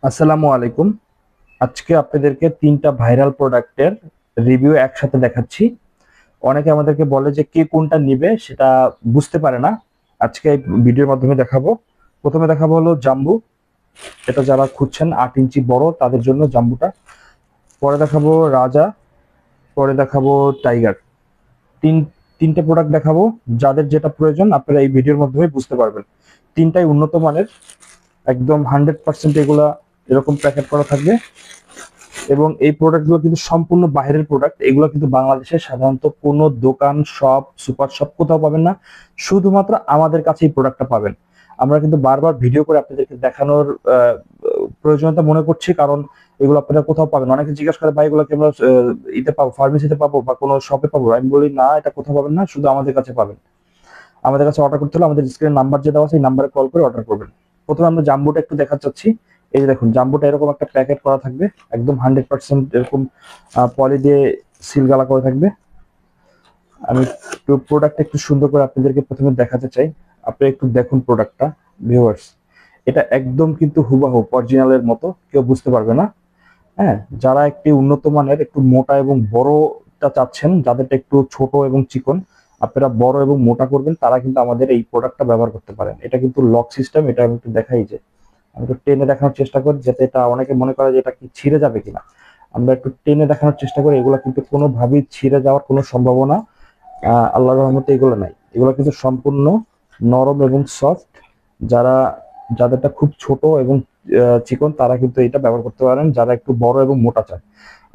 আসসালামু আলাইকুম। আজকে আপনাদেরকে তিনটা ভাইরাল প্রোডাক্টের রিভিউ একসাথে দেখাচ্ছি। অনেকে আমাদেরকে বলে যে কে কোনটা নিবে সেটা বুঝতে পারে না। আজকে এই ভিডিওর মাধ্যমে দেখাবো। প্রথমে দেখাবো হলো জাম্বু। এটা যারা খুঁজছেন 8 ইঞ্চি বড় তাদের জন্য জাম্বুটা। পরে দেখাবো রাজা। পরে দেখাবো টাইগার। তিন তিনটে প্রোডাক্ট দেখাবো। যাদের যেটা প্রয়োজন আপনারা এই ভিডিওর মাধ্যমে বুঝতে পারবেন। তিনটাই উন্নত মানের, একদম 100% এগুলা এরকম প্যাকেট করা থাকবে। এবং এই প্রোডাক্টগুলো কিন্তু সম্পূর্ণ বাইরের প্রোডাক্ট। এগুলো কিন্তু বাংলাদেশে সাধারণত কোনো দোকান, শপ, সুপার শপ কোথাও পাবেন না। শুধুমাত্র আমাদের কাছে এই প্রোডাক্টটা পাবেন। আমরা কিন্তু বারবার ভিডিও করে আপনাদেরকে দেখানোর প্রয়োজনীয়তা মনে করছি, কারণ এগুলো আপনারা কোথাও পাবেন না। অনেকে জিজ্ঞাসা করে ভাই এগুলো কি আমরা ইতে পাবো, ফার্মেসিতে পাবো বা কোনো শপে পাবো? আমি বলি না, এটা কোথাও পাবেন না, শুধু আমাদের কাছে পাবেন। আমাদের কাছে অর্ডার করতে হলে আমাদের স্ক্রিনে নাম্বার যে দেওয়া আছে এই নাম্বারে কল করে অর্ডার করবেন। প্রথমে আমরা জাম্বোটা একটু দেখাতে চাচ্ছি। এই যে দেখুন, জাম্বোটা এরকম একটা প্যাকেট করা থাকবে, একদম 100% এরকম পলি দিয়ে সিল গালা করে থাকবে। আমি একটু প্রোডাক্টটা একটু সুন্দর করে আপনাদেরকে প্রথমে দেখাতে চাই। আপনি একটু দেখুন প্রোডাক্টটা ভিউয়ার্স। এটা একদম কিন্তু হুবাহু অরিজিনালের মতো, কেউ বুঝতে পারবে না। হ্যাঁ, যারা একটি উন্নত মানের একটু মোটা এবং বড়টা চাচ্ছেন, যাদেরটা একটু ছোট এবং চিকন, আপনারা বড় এবং মোটা করবেন, তারা কিন্তু আমাদের এই প্রোডাক্টটা ব্যবহার করতে পারেন। এটা কিন্তু লক সিস্টেম। এটা আমি একটু দেখাই, যে আমি একটু টেনে দেখানোর চেষ্টা করি, যাতে এটা অনেকে মনে করে যে এটা কি ছিঁড়ে যাবে কিনা। আমরা একটু টেনে দেখানোর চেষ্টা করি। এগুলো কিন্তু কোনোভাবেই ছিঁড়ে যাওয়ার কোনো সম্ভাবনা আল্লাহর রহমতে এগুলো নাই। এগুলো কিন্তু সম্পূর্ণ নরম এবং সফট। যারা যাদেরটা খুব ছোট এবং চিকন, তারা কিন্তু এটা ব্যবহার করতে পারেন। যারা একটু বড় এবং মোটা চায়,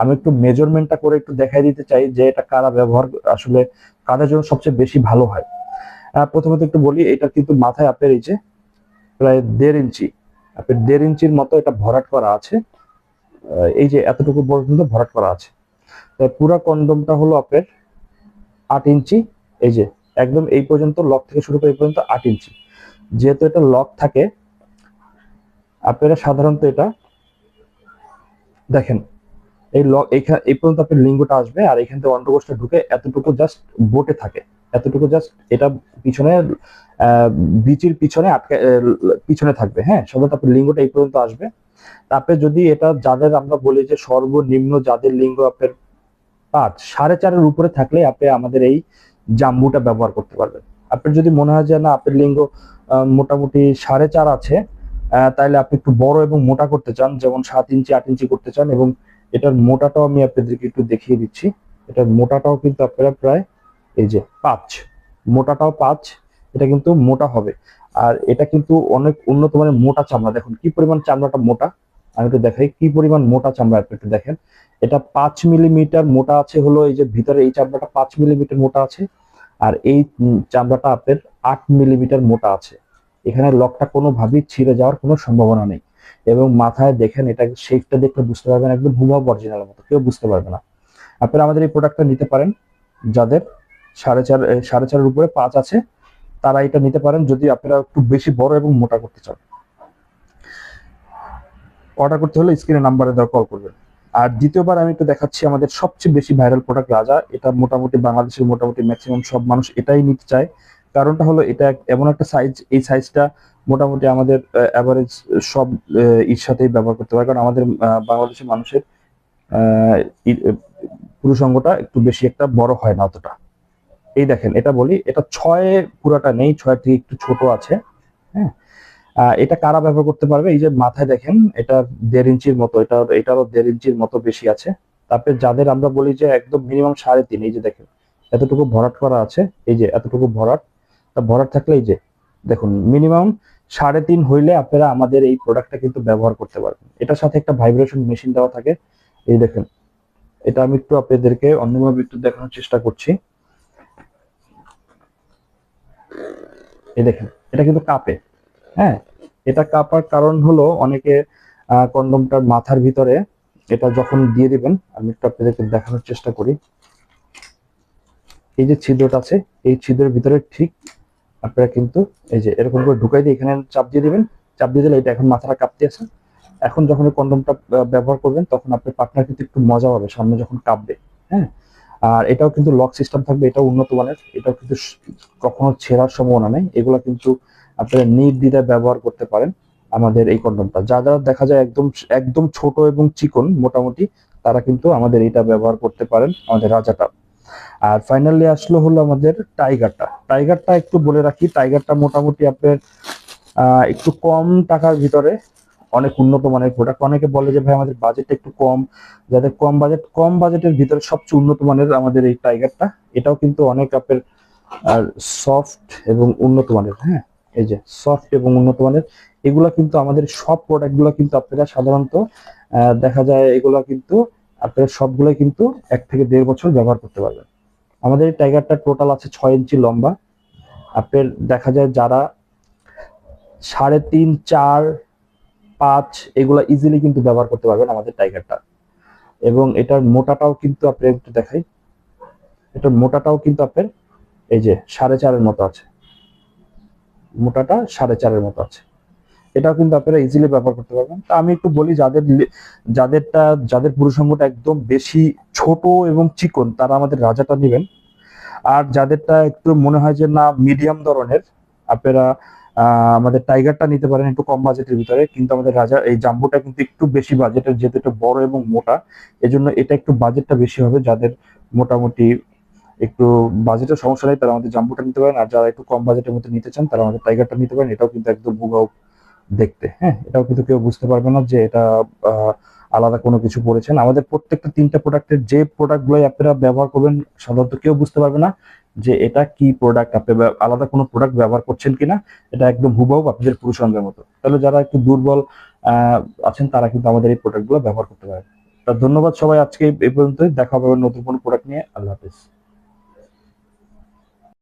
আমি একটু মেজারমেন্টটা করে একটু দেখাই দিতে চাই যে এটা কারা ব্যবহার আসলে কাদের জন্য সবচেয়ে বেশি ভালো হয়। প্রথমত একটু বলি, এটা কিন্তু মাথায় আপনার এই যে প্রায় 1.5 ইঞ্চি, আপনার 1.5 ইঞ্চির মতো এটা ভরাট করা আছে। এই যে এতটুকু পর্যন্ত ভরাট করা আছে। পুরা কন্ডমটা হলো আপনার 8 ইঞ্চি। এই যে একদম এই পর্যন্ত, লক থেকে শুরু করে এই পর্যন্ত 8 ইঞ্চি। যেহেতু এটা লক থাকে, আপনারা সাধারণত এটা দেখেন, এই লক এইখানে এই পর্যন্ত আপনার লিঙ্গটা আসবে, আর এখান থেকে অন্ডকোষটা ঢুকে এতটুকু জাস্ট বোটে থাকে। এতটুকু জাস্ট এটা পিছনে বিচির পিছনে আটকে পিছনে থাকবে। হ্যাঁ, সাধারণত আপনার লিঙ্গটা এই পর্যন্ত আসবে। তারপরে যদি এটা, যাদের আমরা বলি যে সর্বনিম্ন যাদের লিঙ্গ আপনার 5, 4.5-এর উপরে থাকলে আপনি আমাদের এই জাম্বুটা ব্যবহার করতে পারবেন। আপনার যদি মনে হয় যে না, আপনার লিঙ্গ মোটামুটি 4.5 আছে, তাহলে আপনি একটু বড় এবং মোটা করতে চান, যেমন 7 ইঞ্চি 8 ইঞ্চি করতে চান, এবং এটার মোটাটাও আমি আপনাদেরকে একটু দেখিয়ে দিচ্ছি। এটার মোটাটাও কিন্তু আপনারা প্রায় এই যে 5, মোটাটাও 5। এটা কিন্তু মোটা হবে। আর এটা কিন্তু অনেক উন্নত মানের মোটা চামড়া। দেখুন কি পরিমাণ চামড়াটা মোটা। আমি একটু দেখাই কি পরিমাণ মোটা চামড়া, আপনি একটু দেখেন। এটা 5 মিলিমিটার মোটা আছে, হলো এই যে ভিতরে এই চামড়াটা 5 মিলিমিটার মোটা আছে। আর এই চামড়াটা আপনার 8 মিলিমিটার মোটা আছে। এখানে লকটা কোনোভাবেই ছিঁড়ে যাওয়ার কোনো সম্ভাবনা নেই। এবং মাথায় দেখেন, এটা শেপটা দেখলে বুঝতে পারবেন একদম হুবহু অরিজিনালের মতো, কেউ বুঝতে পারবে না। আপনারা আমাদের এই প্রোডাক্টটা নিতে পারেন। যাদের 4.5-এর উপরে 5 আছে, তারা এটা নিতে পারেন যদি আপনারা একটু বেশি বড় এবং মোটা করতে চান। অর্ডার করতে হলে স্ক্রিনে নাম্বারে দেওয়া কল করবেন। আর দ্বিতীয়বার আমি একটু দেখাচ্ছি আমাদের সবচেয়ে বেশি ভাইরাল প্রোডাক্ট রাজা। এটা মোটামুটি বাংলাদেশের মোটামুটি ম্যাক্সিমাম সব মানুষ এটাই নিতে চায়। কারণটা হলো এটা এমন একটা সাইজ, এই সাইজটা মোটামুটি আমাদের অ্যাভারেজ সব এর সাথেই ব্যবহার করতে পারে, কারণ আমাদের বাংলাদেশের মানুষের আহ, পুরুষ অঙ্গটা একটু বেশি একটা বড় হয় না অতটা। এই দেখেন, এটা বলি, এটা 6 পুরাটা নেই, 6 থেকে একটু ছোট আছে। হ্যাঁ, এটা কারা ব্যবহার করতে পারবে? এই যে মাথায় দেখেন, এটা 1.5 ইঞ্চির মতো, এটারও 1.5 ইঞ্চির মতো বেশি আছে। তারপরে যাদের আমরা বলি যে একদম মিনিমাম 3.5, এই যে দেখেন এতটুকু ভরাট করা আছে। এই যে এতটুকু ভরাট, তা ভরাট থাকলে এই যে দেখুন মিনিমাম 3.5 হইলে আপনারা আমাদের এই প্রোডাক্টটা কিন্তু ব্যবহার করতে পারবেন। এটার সাথে একটা ভাইব্রেশন মেশিন দেওয়া থাকে। এই দেখেন, এটা আমি একটু আপনাদেরকে অন্যভাবে একটু দেখানোর চেষ্টা করছি। এই দেখেন, এটা কিন্তু কাঁপে। হ্যাঁ, এটা কাঁপার কারণ হলো অনেকে কন্ডমটার মাথার ভিতরে এটা যখন দিয়ে দিবেন, আমি একটু আপনাদেরকে দেখানোর চেষ্টা করি। এই যে ছিদ্রটা আছে, এই ছিদ্রের ভিতরে ঠিক আপনারা কিন্তু এই যে এরকম করে ঢুকাই দিয়ে এখানে চাপ দিয়ে দিবেন। চাপ দিয়ে দিলে এটা এখন মাথাটা কাঁপতে আছে। এখন যখন কন্ডমটা ব্যবহার করবেন, তখন আপনার পার্টনার কিন্তু একটু মজা পাবে সামনে যখন কাঁপবে। হ্যাঁ, আর এটাও কিন্তু লক সিস্টেম থাকবে, এটাও উন্নত মানের। এটাও কিন্তু কখনো ছেঁড়ার সম্ভাবনা নেই। এগুলো কিন্তু আপনারা নির্দ্বিধায় ব্যবহার করতে পারেন। আমাদের এই কন্ডমটা। যারা দেখা যায় একদম একদম ছোট এবং চিকন মোটামুটি, তারা কিন্তু আমাদের এটা ব্যবহার করতে পারেন, আমাদের রাজাটা। আর ফাইনালি আসলো হলো আমাদের টাইগারটা একটু বলে রাখি, টাইগারটা মোটামুটি আপনার একটু কম টাকার ভিতরে অনেক উন্নত মানের প্রোডাক্ট। অনেকে বলে যে ভাই আমাদের বাজেটটা একটু কম, যাদের কম বাজেটের ভিতরে সবচেয়ে উন্নত মানের আমাদের এই টাইগারটা। এটাও কিন্তু অনেক আপনার আর সফট এবং উন্নত মানের। হ্যাঁ, এই যে সফট এবং উন্নত মানের, এগুলা কিন্তু আমাদের সব প্রোডাক্ট গুলা কিন্তু আপনারা সাধারণত দেখা যায় এগুলা কিন্তু আপনারা সবগুলাই কিন্তু 1 থেকে 1.5 বছর ব্যবহার করতে পারবেন। আমাদের এই টাইগারটা টোটাল আছে 6 ইঞ্চি লম্বা। আপনার দেখা যায় যারা 3.5, 4, 5 এগুলা ইজিলি কিন্তু ব্যবহার করতে পারবেন আমাদের টাইগারটা। এবং এটার মোটাটাও কিন্তু আপনি একটু দেখাই, এটার মোটাটাও কিন্তু আপনার এই যে 4.5-এর মতো আছে, মোটাটা 4.5-এর মতো আছে। এটাও কিন্তু আপনারা ইজিলি ব্যবহার করতে পারবেন। তা আমি একটু বলি, যাদের পুরুষাঙ্গটা একদম বেশি ছোট এবং চিকন, তারা আমাদের রাজাটা নেবেন। আর যাদেরটা একটু মনে হয় যে না মিডিয়াম ধরনের, আপনারা আমাদের টাইগারটা নিতে পারেন একটু কম বাজেটের ভিতরে। কিন্তু আমাদের রাজা এই জাম্বোটা কিন্তু একটু বেশি বাজেটের, যেহেতু এটা বড় এবং মোটা, এজন্য এটা একটু বাজেটটা বেশি হবে। যাদের মোটামুটি একটু বাজেটের সমস্যা নেই, তারা আমাদের জাম্বোটা নিতে পারেন। আর যারা একটু কম বাজেটের মধ্যে নিতে চান, তারা আমাদের টাইগারটা নিতে পারেন। এটাও কিন্তু একদম হুবাহু দেখতে। হ্যাঁ, এটাও কিন্তু কেউ বুঝতে পারবে না যে এটা আহ, আলাদা কোনো কিছু পড়েছেন। আমাদের প্রত্যেকটা 3টা প্রোডাক্টের যে প্রোডাক্টগুলো আপনারা ব্যবহার করবেন, সাধারণত কেউ বুঝতে পারবে না যে এটা কি প্রোডাক্ট, আপনি আলাদা কোনো প্রোডাক্ট ব্যবহার করছেন কিনা। এটা একদম হুবহু আপনাদের পুরুষাঙ্গের মতো। তাহলে যারা একটু দুর্বল আহ আছেন, তারা কিন্তু আমাদের এই প্রোডাক্টগুলো ব্যবহার করতে পারেন। তা ধন্যবাদ সবাই, আজকে এই পর্যন্তই। দেখা হবে নতুন কোনো প্রোডাক্ট নিয়ে। আল্লাহ হাফিজ।